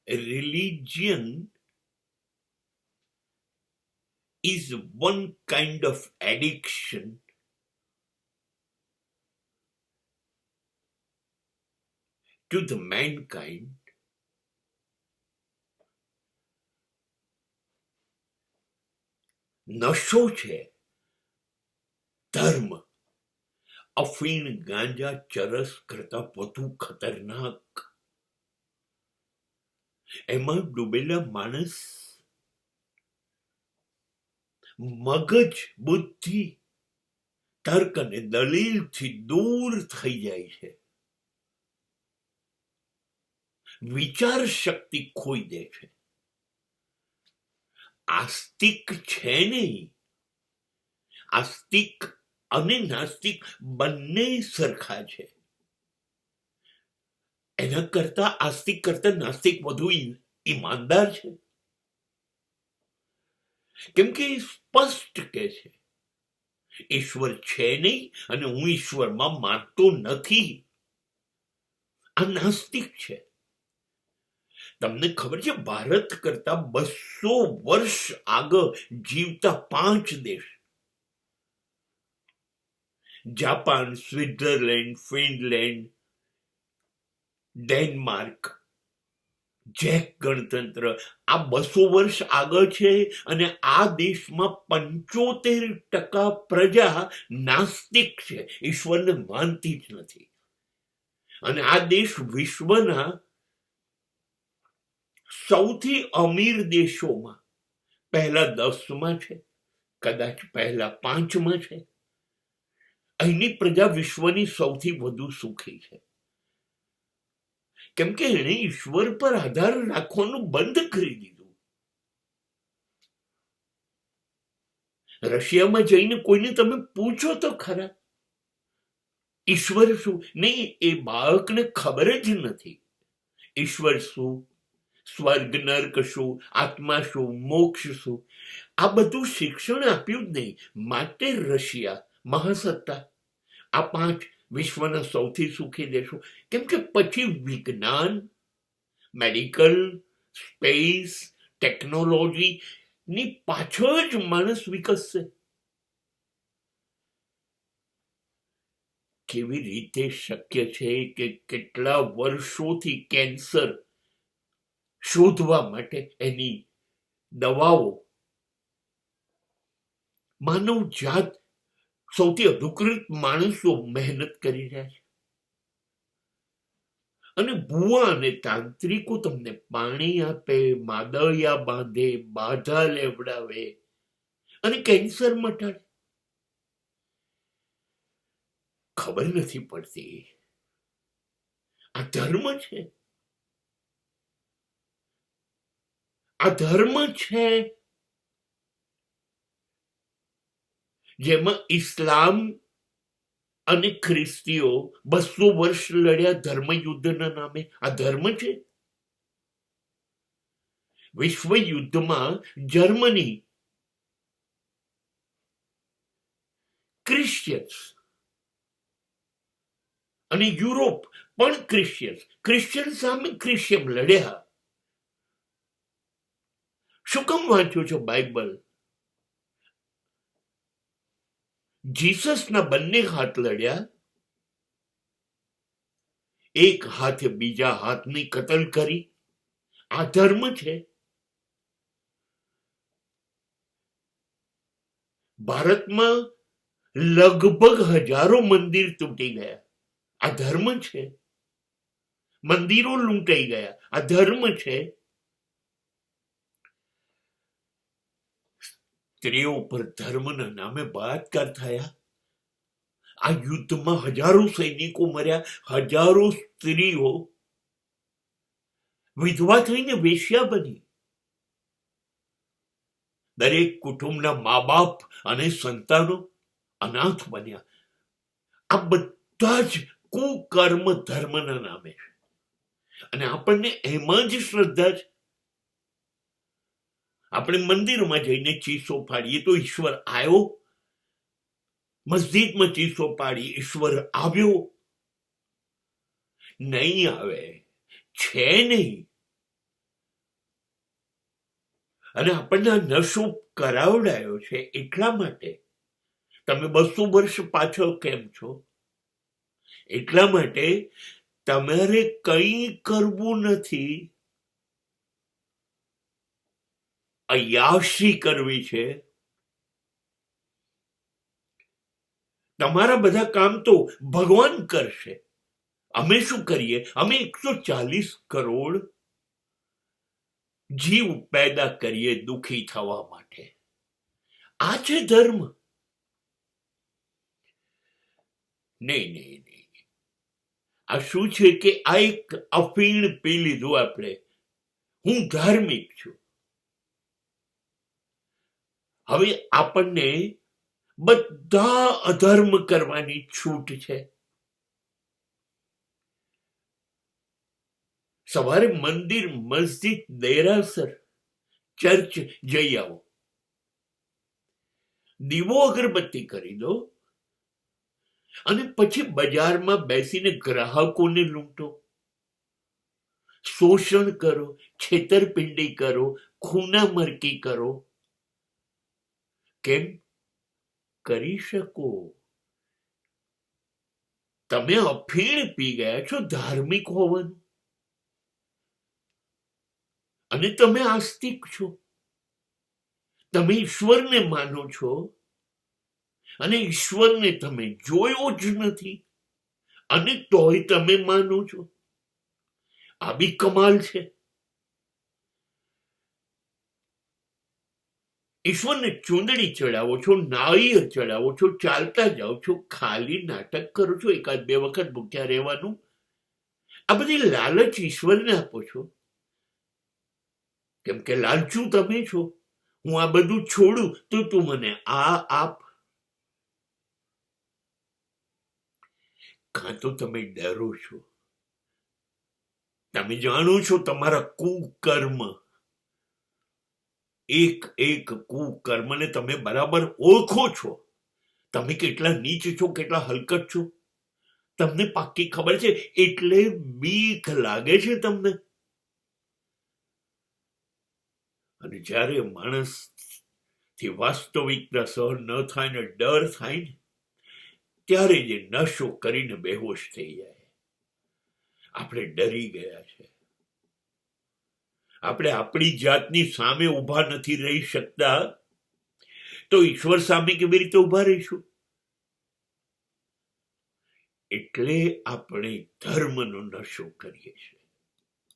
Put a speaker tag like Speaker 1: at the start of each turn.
Speaker 1: religion is one kind of addiction to the mankind. નશો છે, ધર્મ અફીણ ગાંજા ચરસ કરતા વધુ ખતરનાક. એમાં ડૂબેલા માણસ મગજ, બુદ્ધિ, તર્ક અને દલીલથી દૂર થઈ જાય છે, વિચાર શક્તિ ખોઈ દે છે. આસ્તિક છે નહીં. આસ્તિક અને નાસ્તિક બંને સરખા છે. એના કરતા આસ્તિક કરતા નાસ્તિક વધુ ઈમાનદાર છે, કેમ કે સ્પષ્ટ કે છે ઈશ્વર છે નહીં અને હું ઈશ્વરમાં માનતો નથી. આ નાસ્તિક છે. તમને ખબર છે, ભારત કરતા 200 વર્ષ આગળ જીવતા 5 દેશ, Japan, Switzerland, Finland, Denmark, Jack ગણતંત્ર, આ 200 વર્ષ આગળ છે. અને આ દેશમાં 75% પ્રજા નાસ્તિક છે, ઈશ્વરને માનતી જ નથી. અને આ દેશ વિશ્વના સૌથી અમીર દેશોમાં પહેલા 10માં છે, કદાચ પહેલા 5માં છે. અહીંની પ્રજા વિશ્વની સૌથી વધુ સુખી છે, કેમ કે એણે ઈશ્વર પર આધાર રાખવાનું બંધ કરી દીધું. રશિયામાં જઈને કોઈને તમે પૂછો તો ખરા, ઈશ્વર શું? નહીં, એ બાળકને ખબર જ નથી ઈશ્વર શું, સ્વર્ગ નર્ક શું, આત્મા શું, મોક્ષ શું. આ બધું શિક્ષણ આપ્યું જ નહીં. માટે રશિયા મહાસત્તા, આ 5 વિશ્વના સૌથી સુખી દેશો. કેમ કે પછી વિજ્ઞાન, મેડિકલ, સ્પેસ, ટેકનોલોજી ની પાછળ જ માણસ વિકસશે. કેવી રીતે શક્ય છે કે કેટલા વર્ષોથી કેન્સર શોધવા માટે એની દવાઓ માનવ જાત, સૌથી અધિકૃત માણસો મહેનત કરી રહ્યા છે. અને ભુવા અને તાંત્રિકો તમને પાણી આપે, માદળિયા બાંધે, બાધા લેવડાવે અને કેન્સર મટાડે. ખબર નથી પડતી આ ધર્મ છે. આ ધર્મ છે જેમાં ઇસ્લામ અને ખ્રિસ્તીઓ 200 વર્ષ લડ્યા ધર્મયુદ્ધના નામે. આ ધર્મ છે. વિશ્વ યુદ્ધમાં જર્મની ક્રિશ્ચિયન્સ અને યુરોપ પણ ક્રિશ્ચિયન સામે ક્રિશ્ચિયન લડ્યા. શું કામ વાંચો છો બાઇબલ? જીસસના બંને હાથ લડ્યા, એક હાથે બીજા હાથની કતલ કરી. આ ધર્મ છે. ભારતમાં લગભગ હજારો મંદિર તૂટી ગયા. આ ધર્મ છે. મંદિરો લૂંટાઈ ગયા. આ ધર્મ છે. સ્ત્રીઓ પર ધર્મના નામે બળાત્કાર થયા. આ યુદ્ધમાં હજારો સૈનિકો મર્યા. હજારો સ્ત્રીઓ વિધવા થઈને વેશ્યા બની. દરેક કુટુંબના મા બાપ અને સંતાનો અનાથ બન્યા. આ બધા જ કુકર્મ ધર્મના નામે છે. અને આપણને એમાં જ શ્રદ્ધા છે. આપણે મંદિરમાં જઈને ચીસો પાડીએ તો ઈશ્વર આવ્યો? મસ્જિદમાં ચીસો પાડી ઈશ્વર આવ્યો? નહીં આવે, છે નહીં. અને આપણને આ નશો કરાવડાયો છે એટલા માટે. તમે 200 વર્ષ પાછળ કેમ છો? એટલા માટે તમારે કંઈ કરવું નથી, અયાશી કરવી છે. તમારા બધા કામ તો ભગવાન કરશે. અમે શું કરીએ? અમે 140 કરોડ જીવ પેદા કરીએ દુઃખી થવા માટે. આ છે ધર્મ. નહીં નહીં નહીં. આ શું છે કે આ એક અફીણ પી લીધું આપણે. હું ધાર્મિક છું. હવે આપણને બધા અધર્મ કરવાની છૂટ છે. સવારે મંદિર, મસ્જિદ, દેરાસર, ચર્ચ જઈ આવો. દીવો અગરબત્તી કરી દો અને પછી બજારમાં બેસીને ગ્રાહકોને લૂંટો, શોષણ કરો, છેતરપિંડી કરો, ખૂના મરકી કરો. કેમ કરી શકો? તમે અફીણ પી ગયા છો ધાર્મિક હોવાનું, અને તમે આસ્તિક છો. તમે ઈશ્વરને માનો છો અને ઈશ્વરને તમે જોયો જ નથી, અને તોય તમે માનો છો. આ બી કમાલ છે. ઈશ્વરને ચૂંદડી ચડાવો છો, નાળિયેર ચડાવો છો, ચાલતા જાઓ છો, ખાલી નાટક કરો છો, એકાદ 2 વખત ભૂખ્યા રહેવાનું. આ બધી લાલચ ઈશ્વરને આપો છો, કેમ કે લાલચુ તમે છો. હું આ બધું છોડું તો તું મને આ આપ. કાં તો તમે ડરો છો. તમે જાણો છો તમારા કુકર્મ, એક કુકર્મને તમે બરાબર ઓળખો છો. તમે કેટલા નીચ છો, કેટલા હલકટ છો, તમને પાક્કી ખબર છે. એટલે બીક લાગે છે તમને. અને જ્યારે માણસ થી વાસ્તવિકતા સહન ન થાય ને ડર થાય ને, ત્યારે જે નશો કરીને બેહોશ થઈ જાય. આપણે ડરી ગયા છે. આપણે આપણી જાતની સામે ઊભા નથી રહી શકતા, તો ઈશ્વર સામે કેવી રીતે ઊભા રહીશું? એટલે આપણે ધર્મનો નશો કરીએ છીએ.